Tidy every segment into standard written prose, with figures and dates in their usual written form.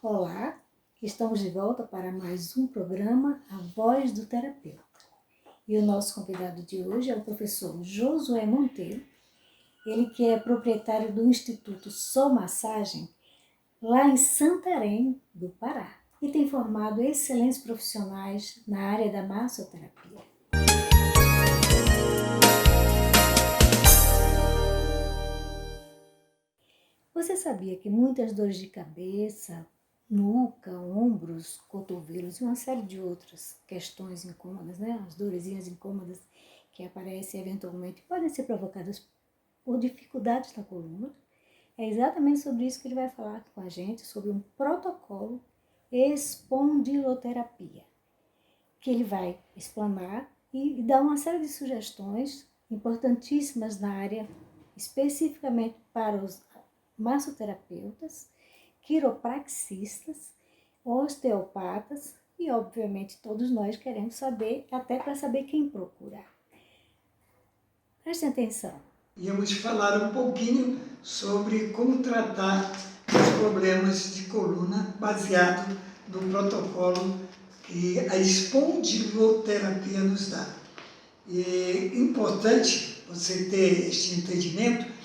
Olá, estamos de volta para mais um programa A Voz do Terapeuta. E o nosso convidado de hoje é o professor Josué Monteiro, ele que é proprietário do Instituto Sol Massagem, lá em Santarém, do Pará, e tem formado excelentes profissionais na área da massoterapia. Você sabia que muitas dores de cabeça, nuca, ombros, cotovelos e uma série de outras questões incômodas, as dorezinhas incômodas que aparecem eventualmente podem ser provocadas por dificuldades na coluna? É exatamente sobre isso que ele vai falar com a gente, sobre um protocolo espondiloterapia, que ele vai explanar e dar uma série de sugestões importantíssimas na área, especificamente para os massoterapeutas, quiropraxistas, osteopatas e, obviamente, todos nós queremos saber, até para saber quem procurar. Prestem atenção. Íamos falar um pouquinho sobre como tratar os problemas de coluna baseado no protocolo que a espondiloterapia nos dá. E é importante você ter este entendimento,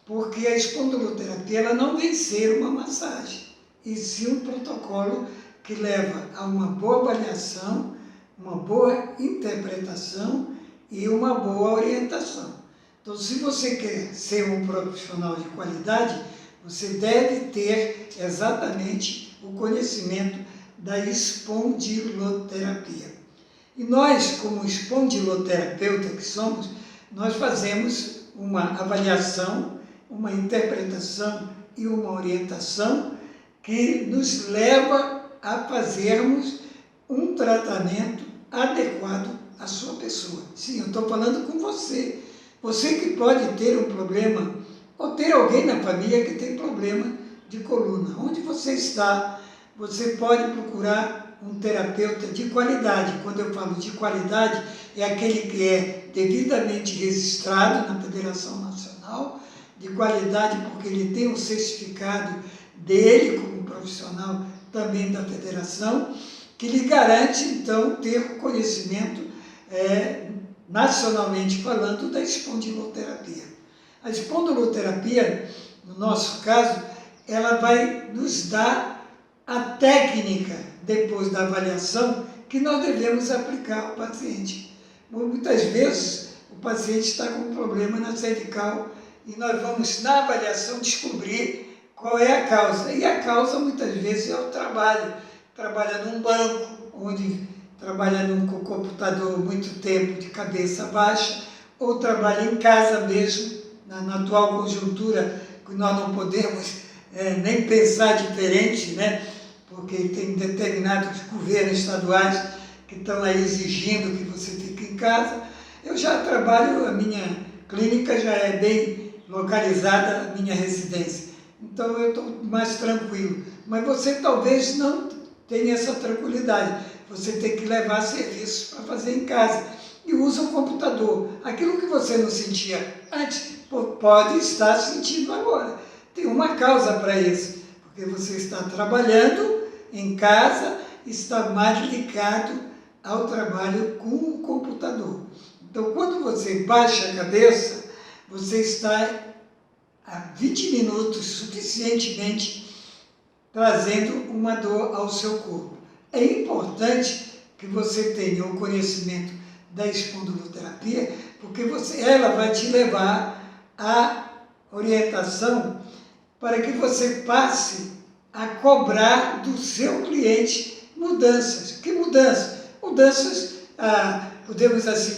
porque a espondiloterapia ela não vem ser uma massagem, e sim um protocolo que leva a uma boa avaliação, uma boa interpretação e uma boa orientação. Então, se você quer ser um profissional de qualidade, você deve ter exatamente o conhecimento da espondiloterapia. E nós, como espondiloterapeuta que somos, nós fazemos uma avaliação, uma interpretação e uma orientação que nos leva a fazermos um tratamento adequado à sua pessoa. Sim, eu estou falando com você. Você que pode ter um problema, ou ter alguém na família que tem problema de coluna. Onde você está, você pode procurar um terapeuta de qualidade. Quando eu falo de qualidade, é aquele que é devidamente registrado na Federação Nacional, de qualidade porque ele tem um certificado dele como profissional também da federação, que lhe garante, então, ter o conhecimento nacionalmente falando da espondiloterapia. A espondiloterapia, no nosso caso, ela vai nos dar a técnica, depois da avaliação, que nós devemos aplicar ao paciente. Muitas vezes, o paciente está com um problema na cervical e nós vamos, na avaliação, descobrir qual é a causa. E a causa, muitas vezes, é o trabalho. Trabalha num banco, onde trabalha num computador muito tempo de cabeça baixa, ou trabalha em casa mesmo, na atual conjuntura, que nós não podemos nem pensar diferente, porque tem determinados governos estaduais que estão aí exigindo que você fique em casa. Eu já trabalho, a minha clínica já é bem localizada, a minha residência, então eu estou mais tranquilo. Mas você talvez não tenha essa tranquilidade. Você tem que levar serviços para fazer em casa e usa o computador. Aquilo que você não sentia antes, pode estar sentindo agora. Tem uma causa para isso, porque você está trabalhando em casa, está mais ligado ao trabalho com o computador. Então, quando você baixa a cabeça, você está há 20 minutos suficientemente trazendo uma dor ao seu corpo. É importante que você tenha o conhecimento da espondiloterapia, porque ela vai te levar à orientação para que você passe a cobrar do seu cliente mudanças. Que mudanças? Mudanças, podemos assim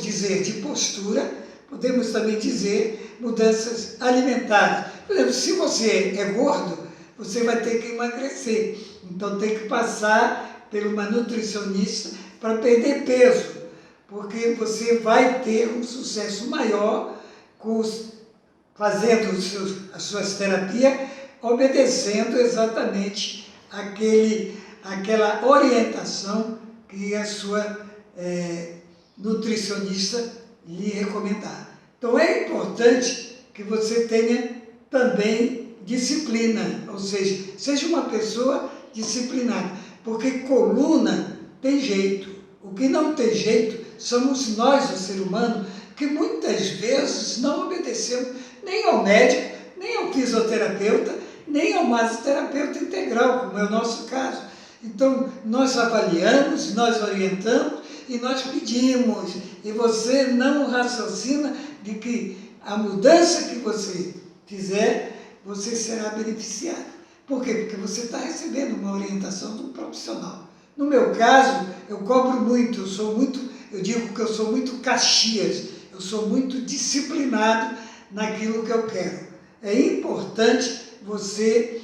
dizer, de postura, podemos também dizer mudanças alimentares. Por exemplo, se você é gordo, você vai ter que emagrecer. Então tem que passar por uma nutricionista para perder peso, porque você vai ter um sucesso maior fazendo as suas terapias, obedecendo exatamente aquela orientação que a sua nutricionista lhe recomendar. Então é importante que você tenha também disciplina, ou seja uma pessoa disciplinada, porque coluna tem jeito. O que não tem jeito somos nós, o ser humano, que muitas vezes não obedecemos nem ao médico, nem ao fisioterapeuta, nem ao massoterapeuta integral, como é o nosso caso. Então, nós avaliamos, nós orientamos e nós pedimos. E você não raciocina de que a mudança que você fizer, você será beneficiado. Por quê? Porque você está recebendo uma orientação de um profissional. No meu caso, eu cobro muito, eu digo que eu sou muito Caxias, eu sou muito disciplinado naquilo que eu quero. É importante você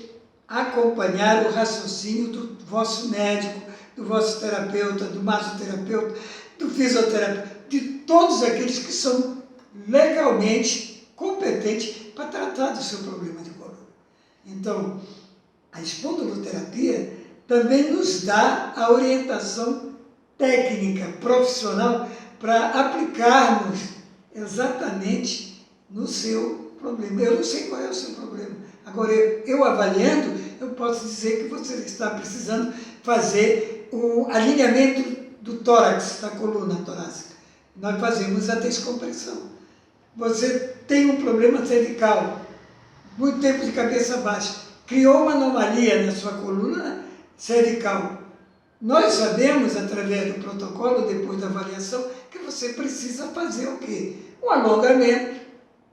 acompanhar o raciocínio do vosso médico, do vosso terapeuta, do massoterapeuta, do fisioterapeuta, de todos aqueles que são legalmente competentes para tratar do seu problema de coluna. Então, a espondiloterapia também nos dá a orientação técnica, profissional, para aplicarmos exatamente no seu problema. Eu não sei qual é o seu problema. Agora, eu avaliando, eu posso dizer que você está precisando fazer o alinhamento do tórax, da coluna torácica. Nós fazemos a descompressão. Você tem um problema cervical, muito tempo de cabeça baixa, criou uma anomalia na sua coluna cervical. Nós sabemos, através do protocolo, depois da avaliação, que você precisa fazer o quê? Um alongamento,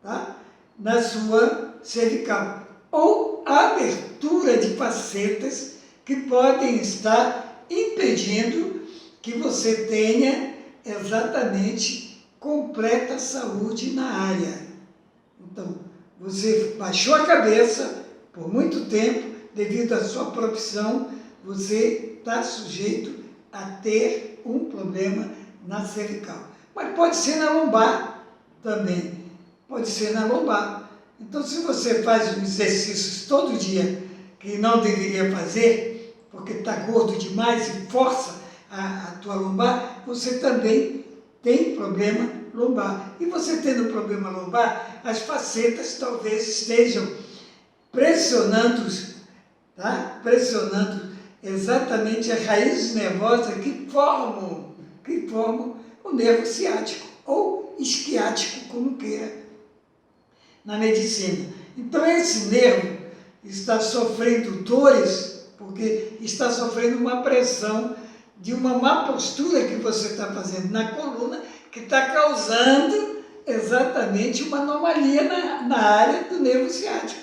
tá? Na sua cervical. Ou a abertura de facetas que podem estar impedindo que você tenha exatamente completa saúde na área. Então, você baixou a cabeça por muito tempo, devido à sua profissão, você está sujeito a ter um problema na cervical. Mas pode ser na lombar também, pode ser na lombar. Então, se você faz exercícios todo dia que não deveria fazer, porque está gordo demais e força a tua lombar, você também tem problema lombar. E você tendo problema lombar, as facetas talvez estejam pressionando, tá? Pressionando exatamente as raízes nervosas que formam o nervo ciático ou isquiático, como queira na medicina. Então, esse nervo está sofrendo dores porque está sofrendo uma pressão de uma má postura que você está fazendo na coluna, que está causando exatamente uma anomalia na área do nervo ciático.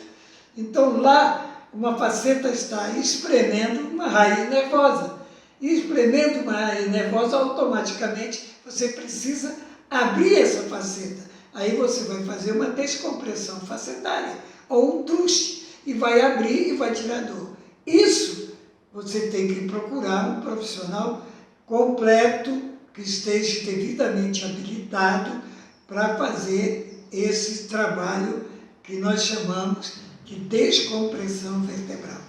Então, lá, uma faceta está espremendo uma raiz nervosa. E espremendo uma raiz nervosa, automaticamente, você precisa abrir essa faceta. Aí você vai fazer uma descompressão facetária, ou um truste, e vai abrir e vai tirar dor. Isso você tem que procurar um profissional completo, que esteja devidamente habilitado para fazer esse trabalho que nós chamamos de descompressão vertebral.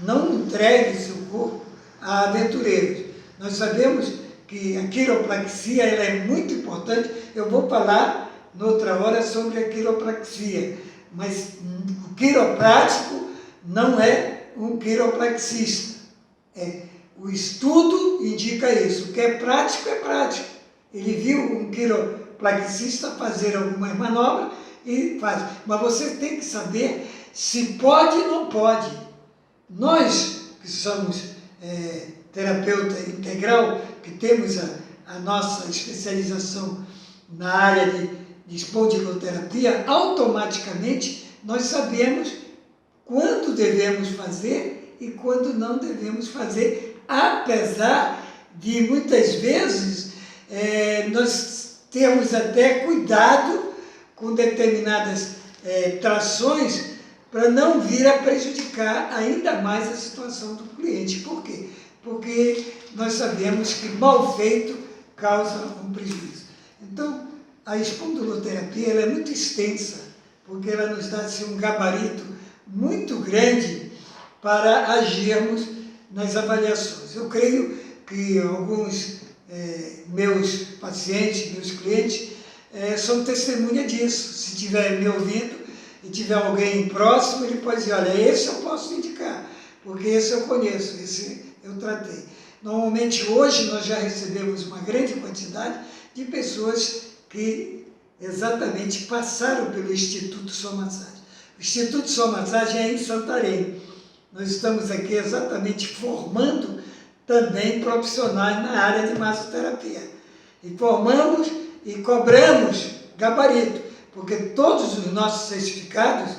Não entregue seu corpo a aventureiros. Nós sabemos que a quiropraxia ela é muito importante. Eu vou falar noutra hora sobre a quiropraxia, mas o quiroprático não é um quiropraxista. O estudo indica isso. O que é prático, é prático. Ele viu um quiropraxista fazer algumas manobras e faz. Mas você tem que saber se pode ou não pode. Nós, que somos terapeuta integral, que temos a nossa especialização na área de espondiloterapia, automaticamente nós sabemos quando devemos fazer e quando não devemos fazer, apesar de muitas vezes nós termos até cuidado com determinadas trações para não vir a prejudicar ainda mais a situação do cliente. Por quê? Porque nós sabemos que mal feito causa um prejuízo. Então, a espondiloterapia ela é muito extensa, porque ela nos dá assim, um gabarito muito grande para agirmos nas avaliações. Eu creio que alguns meus pacientes, meus clientes, são testemunha disso. Se estiver me ouvindo, e tiver alguém próximo, ele pode dizer, olha, esse eu posso indicar, porque esse eu conheço, esse eu tratei. Normalmente hoje nós já recebemos uma grande quantidade de pessoas que exatamente passaram pelo Instituto Somassage. O Instituto Somassage é em Santarém. Nós estamos aqui exatamente formando também profissionais na área de massoterapia. E formamos e cobramos gabarito, porque todos os nossos certificados,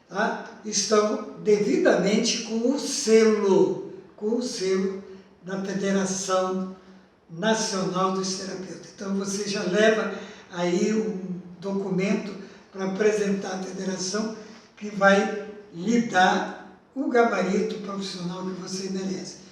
tá, estão devidamente com o selo da Federação Nacional dos Terapeutas. Então você já leva aí um documento para apresentar à federação que vai lhe dar o gabarito profissional que você merece.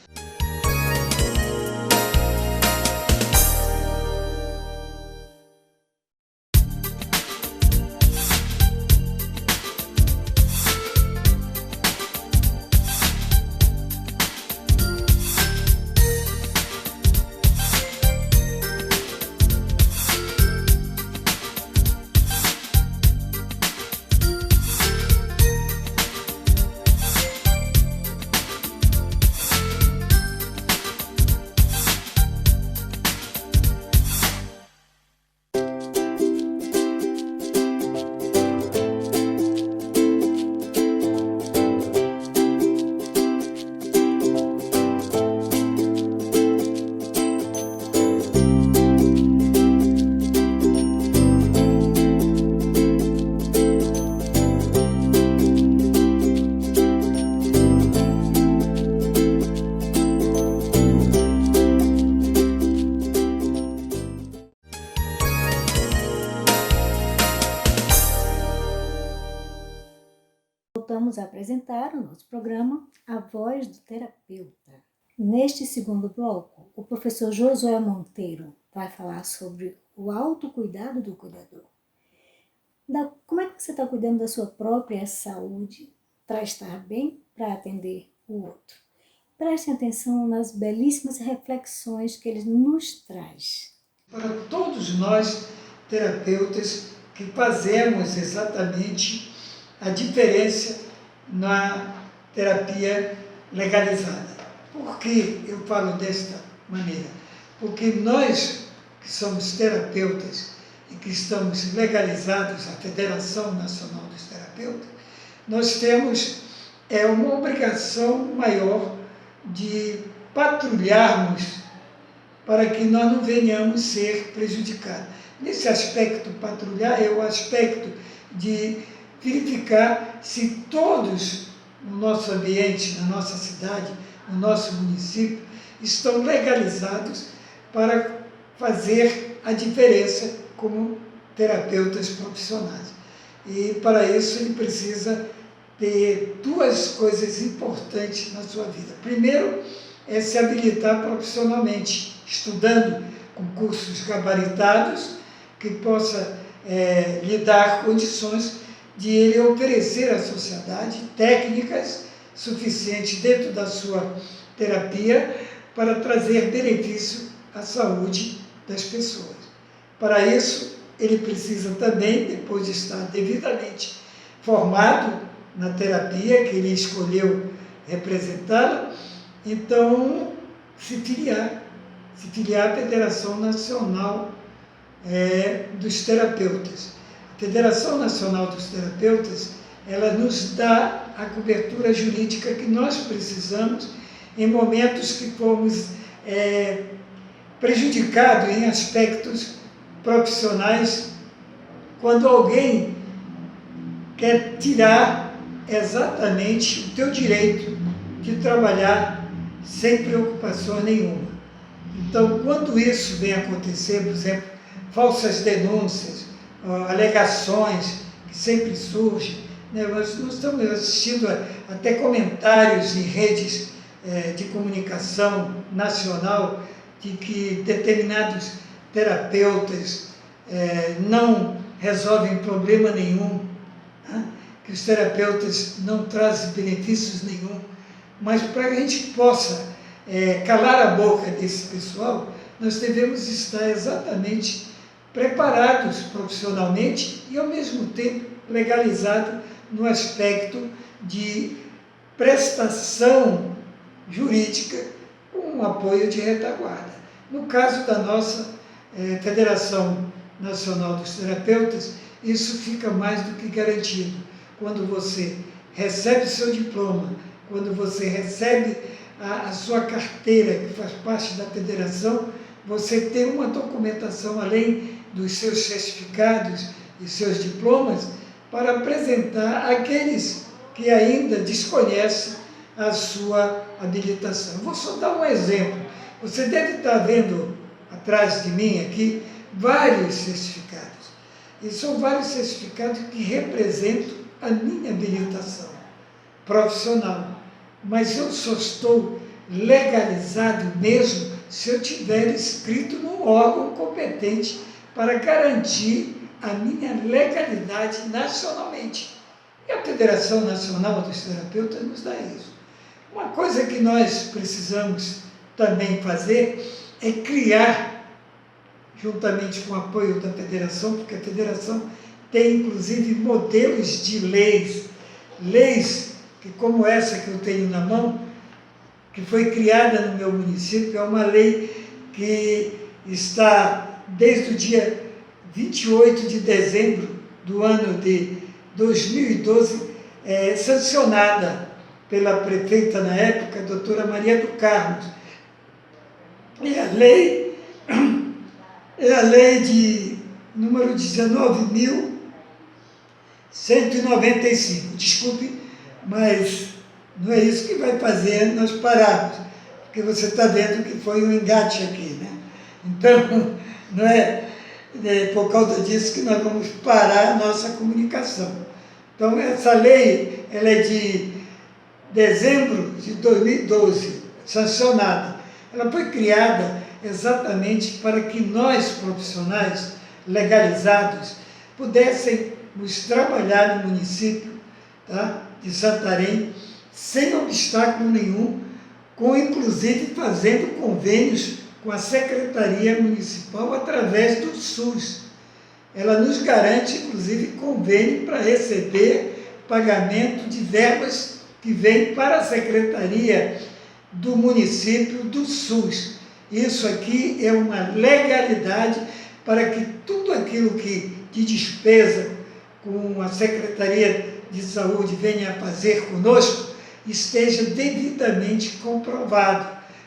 Voltamos a apresentar o nosso programa A Voz do Terapeuta. Neste segundo bloco, o professor Josué Monteiro vai falar sobre o autocuidado do cuidador. Como é que você está cuidando da sua própria saúde para estar bem, para atender o outro? Prestem atenção nas belíssimas reflexões que ele nos traz. Para todos nós, terapeutas, que fazemos exatamente a diferença na terapia legalizada. Por que eu falo desta maneira? Porque nós, que somos terapeutas e que estamos legalizados à Federação Nacional dos Terapeutas, nós temos uma obrigação maior de patrulharmos para que nós não venhamos ser prejudicados. Nesse aspecto, patrulhar é o aspecto de verificar se todos no nosso ambiente, na nossa cidade, no nosso município, estão legalizados para fazer a diferença como terapeutas profissionais. E para isso ele precisa ter duas coisas importantes na sua vida. Primeiro é se habilitar profissionalmente, estudando com cursos gabaritados, que possa lhe dar condições de ele oferecer à sociedade técnicas suficientes dentro da sua terapia para trazer benefício à saúde das pessoas. Para isso, ele precisa também, depois de estar devidamente formado na terapia que ele escolheu representá-la, então se filiar à Federação Nacional dos Terapeutas. A Federação Nacional dos Terapeutas, ela nos dá a cobertura jurídica que nós precisamos em momentos que fomos prejudicados em aspectos profissionais, quando alguém quer tirar exatamente o teu direito de trabalhar sem preocupação nenhuma. Então, quando isso vem acontecer, por exemplo, falsas denúncias, alegações que sempre surgem, né? Nós estamos assistindo até comentários em redes de comunicação nacional de que determinados terapeutas não resolvem problema nenhum, né? Que os terapeutas não trazem benefícios nenhum, mas para que a gente possa calar a boca desse pessoal, nós devemos estar exatamente preparados profissionalmente e, ao mesmo tempo, legalizados no aspecto de prestação jurídica com apoio de retaguarda. No caso da nossa Federação Nacional dos Terapeutas, isso fica mais do que garantido. Quando você recebe seu diploma, quando você recebe a sua carteira, que faz parte da federação, você tem uma documentação, além dos seus certificados e seus diplomas, para apresentar àqueles que ainda desconhecem a sua habilitação. Vou só dar um exemplo. Você deve estar vendo atrás de mim aqui vários certificados. E são vários certificados que representam a minha habilitação profissional. Mas eu só estou legalizado mesmo se eu tiver escrito num órgão competente para garantir a minha legalidade nacionalmente. E a Federação Nacional dos Terapeutas nos dá isso. Uma coisa que nós precisamos também fazer é criar, juntamente com o apoio da federação, porque a federação tem inclusive modelos de leis que, como essa que eu tenho na mão, que foi criada no meu município, é uma lei que está desde o dia 28 de dezembro do ano de 2012, sancionada pela prefeita na época, a doutora Maria do Carmo. E a lei é a lei de número 19.195. Desculpe, mas não é isso que vai fazer nós pararmos, porque você está vendo que foi um engate aqui, né? Então, não é por causa disso que nós vamos parar a nossa comunicação. Então, essa lei, ela é de dezembro de 2012, sancionada. Ela foi criada exatamente para que nós, profissionais legalizados, pudéssemos trabalhar no município, tá, de Santarém, sem obstáculo nenhum, inclusive fazendo convênios com a Secretaria Municipal através do SUS. Ela nos garante, inclusive, convênio para receber pagamento de verbas que vêm para a Secretaria do município do SUS. Isso aqui é uma legalidade para que tudo aquilo que de despesa com a Secretaria de Saúde venha a fazer conosco esteja devidamente comprovado,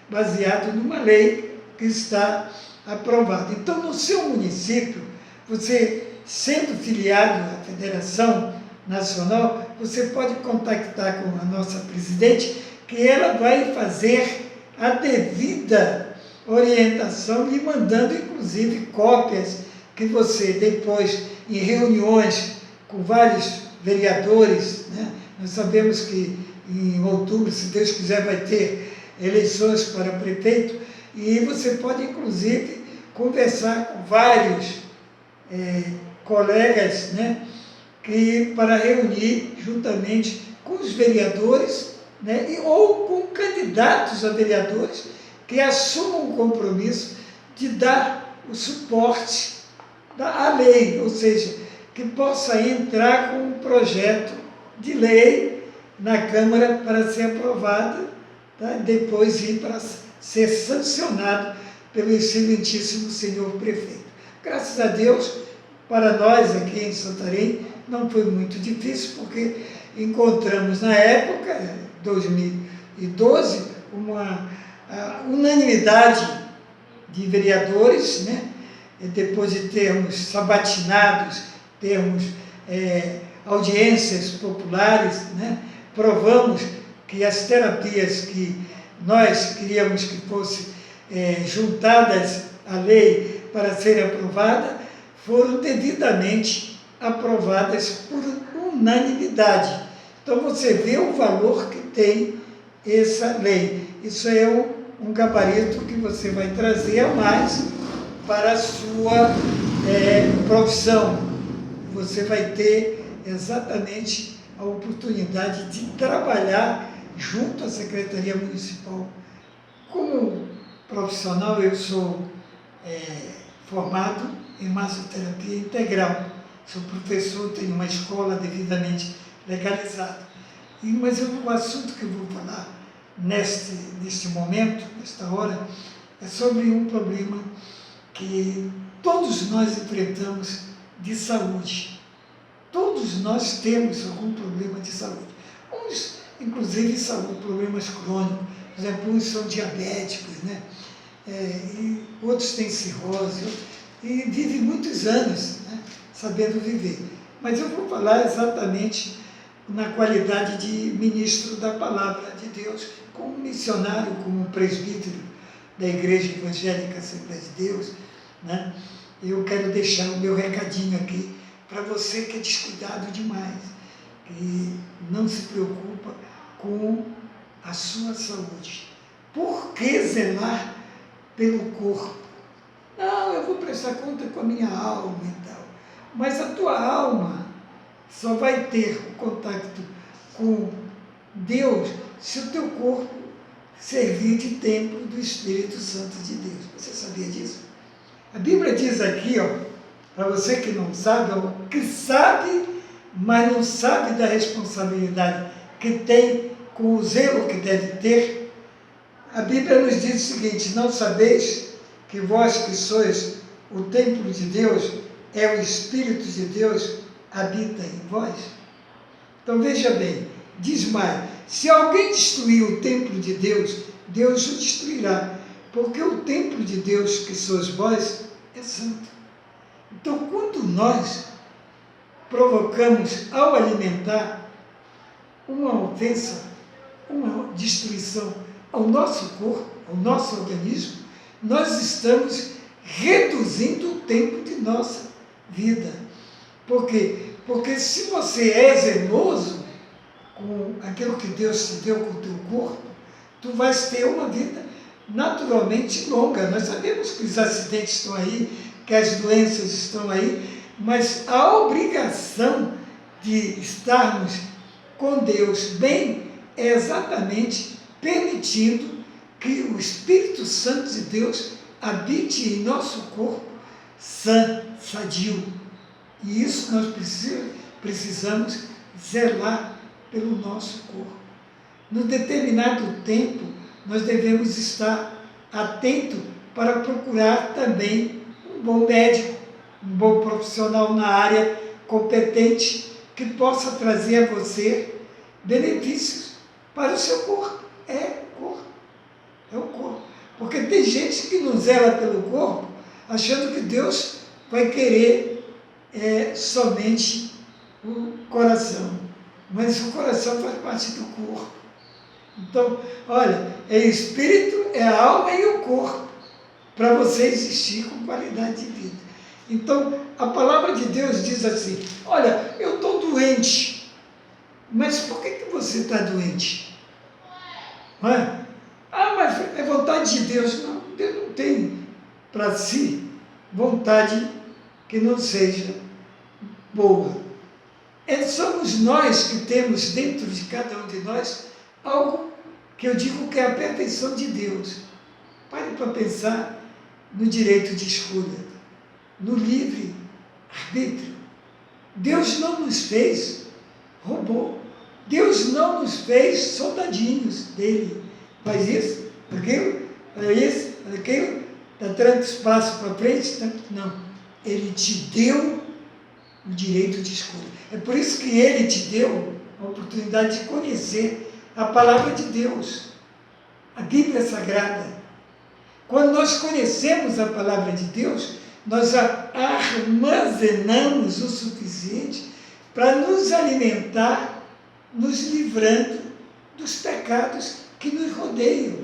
baseado numa lei que está aprovada. Então, no seu município, você, sendo filiado à Federação Nacional, você pode contactar com a nossa presidente, que ela vai fazer a devida orientação, lhe mandando, inclusive, cópias que você, depois, em reuniões com vários vereadores, né? Nós sabemos que em outubro, se Deus quiser, vai ter eleições para prefeito, e você pode, inclusive, conversar com vários colegas, né? Para reunir juntamente com os vereadores, né? Ou com candidatos a vereadores que assumam o compromisso de dar o suporte à lei, ou seja, que possa entrar com um projeto de lei na Câmara para ser aprovada, tá? Depois ir para ser sancionado pelo excelentíssimo senhor prefeito. Graças a Deus, para nós aqui em Santarém, não foi muito difícil, porque encontramos na época, 2012, uma unanimidade de vereadores, né? Depois de termos sabatinados, termos audiências populares, né? Provamos que as terapias que nós queríamos que fossem juntadas à lei para serem aprovadas, foram devidamente aprovadas por unanimidade. Então, você vê o valor que tem essa lei. Isso é um gabarito que você vai trazer a mais para a sua profissão. Você vai ter exatamente a oportunidade de trabalhar junto à Secretaria Municipal. Como profissional, eu sou formado em massoterapia integral. Sou professor, tenho uma escola devidamente legalizado. Mas o assunto que eu vou falar neste momento, nesta hora, é sobre um problema que todos nós enfrentamos de saúde. Todos nós temos algum problema de saúde. Uns, inclusive, problemas crônicos. Por exemplo, uns são diabéticos, né? E outros têm cirrose, e vivem muitos anos, né? Sabendo viver. Mas eu vou falar exatamente na qualidade de ministro da Palavra de Deus, como missionário, como presbítero da Igreja Evangélica Assembleia de Deus, né? Eu quero deixar o meu recadinho aqui para você que é descuidado demais, que não se preocupa com a sua saúde. Por que zelar pelo corpo? Não, eu vou prestar conta com a minha alma e tal. Mas a tua alma só vai ter o contato com Deus se o teu corpo servir de templo do Espírito Santo de Deus. Você sabia disso? A Bíblia diz aqui, para você que não sabe, que sabe, mas não sabe da responsabilidade que tem, com o zelo que deve ter. A Bíblia nos diz o seguinte: não sabeis que vós que sois o templo de Deus, é o Espírito de Deus habita em vós? Então veja bem, diz mais: se alguém destruir o templo de Deus, Deus o destruirá, porque o templo de Deus que sois vós é santo. Então, quando nós provocamos ao alimentar uma ofensa, uma destruição ao nosso corpo, ao nosso organismo, nós estamos reduzindo o tempo de nossa vida. Por quê? Porque se você é zeloso com aquilo que Deus te deu com o teu corpo, tu vais ter uma vida naturalmente longa. Nós sabemos que os acidentes estão aí, que as doenças estão aí, mas a obrigação de estarmos com Deus bem é exatamente permitindo que o Espírito Santo de Deus habite em nosso corpo sadio. E isso nós precisamos zelar pelo nosso corpo. No determinado tempo, nós devemos estar atentos para procurar também um bom médico, um bom profissional na área competente, que possa trazer a você benefícios para o seu corpo. É o corpo. Porque tem gente que não zela pelo corpo, achando que Deus vai querer somente o coração. Mas o coração faz parte do corpo. Então, olha, é o espírito, é a alma e o corpo, para você existir com qualidade de vida. Então, a palavra de Deus diz assim: olha, eu estou doente, mas por que você está doente? Não é? Ah, mas é vontade de Deus. Não, Deus não tem para si vontade que não seja boa. Somos nós que temos dentro de cada um de nós algo que eu digo que é a perfeição de Deus. Pare para pensar no direito de escolha, no livre arbítrio. Deus não nos fez robô. Deus não nos fez soldadinhos dele. Faz isso, aquilo, dá tanto espaço para frente, tanto não. Ele te deu o direito de escolha. É por isso que ele te deu a oportunidade de conhecer a palavra de Deus, a Bíblia Sagrada. Quando nós conhecemos a palavra de Deus, nós armazenamos o suficiente para nos alimentar, nos livrando dos pecados que nos rodeiam,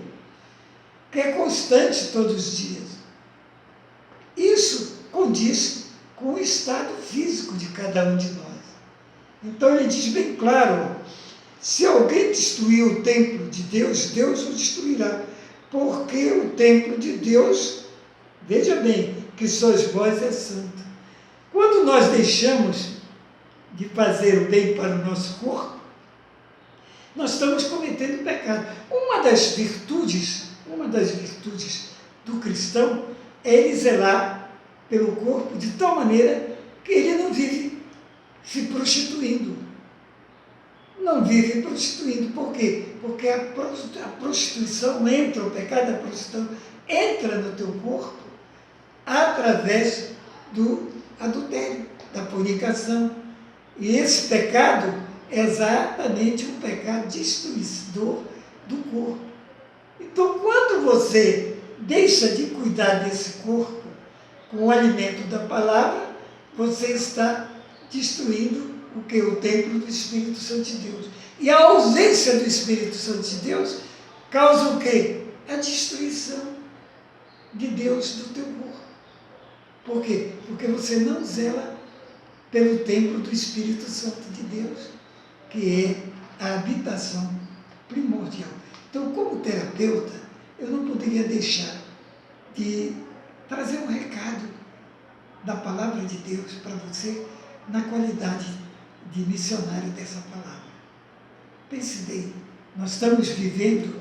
que é constante todos os dias. Isso condiz com o estado físico de cada um de nós. Então ele diz bem claro: se alguém destruir o templo de Deus, Deus o destruirá, porque o templo de Deus, veja bem, que sois vós, é santo. Quando nós deixamos de fazer o bem para o nosso corpo, nós estamos cometendo pecado. Uma das virtudes do cristão é ele zelar pelo corpo de tal maneira que ele não vive se prostituindo. não vive prostituindo. Por quê? Porque a prostituição entra, o pecado da prostituição entra no teu corpo através do adultério, da fornicação. E esse pecado é exatamente um pecado destruidor do corpo. Então, quando você deixa de cuidar desse corpo com o alimento da palavra, você está destruindo o que? O templo do Espírito Santo de Deus. E a ausência do Espírito Santo de Deus causa o quê? A destruição de Deus do teu corpo. Por quê? Porque você não zela pelo templo do Espírito Santo de Deus, que é a habitação primordial. Então, como terapeuta, eu não poderia deixar de trazer um recado da palavra de Deus para você na qualidade de missionário dessa palavra. Pense bem, nós estamos vivendo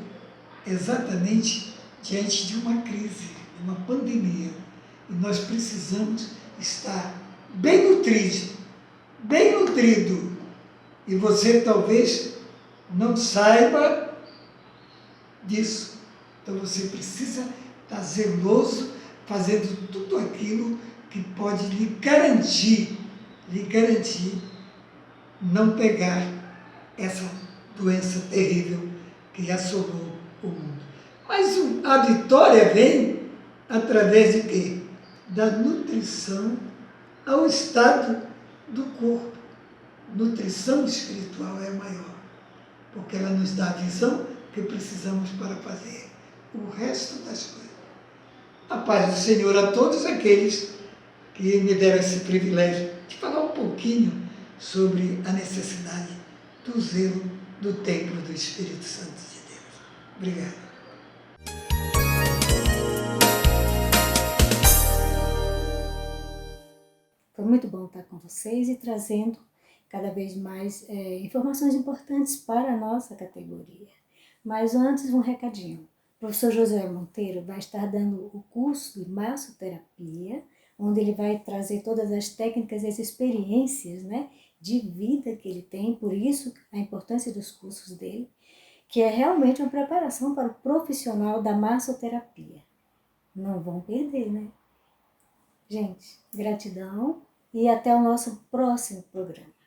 exatamente diante de uma crise, de uma pandemia, e nós precisamos estar bem nutrido, e você talvez não saiba disso. Então você precisa estar zeloso, fazendo tudo aquilo que pode lhe garantir não pegar essa doença terrível que assolou o mundo. Mas a vitória vem através de quê? Da nutrição ao estado do corpo. Nutrição espiritual é maior, porque ela nos dá a visão que precisamos para fazer o resto das coisas. A paz do Senhor a todos aqueles que me deram esse privilégio de falar um pouquinho sobre a necessidade do zelo do templo do Espírito Santo de Deus. Obrigado. Foi muito bom estar com vocês e trazendo cada vez mais informações importantes para a nossa categoria. Mas antes, um recadinho. O professor Josué Monteiro vai estar dando o curso de massoterapia, onde ele vai trazer todas as técnicas e as experiências, né, de vida que ele tem, por isso a importância dos cursos dele, que é realmente uma preparação para o profissional da massoterapia. Não vão perder, né? Gente, gratidão e até o nosso próximo programa.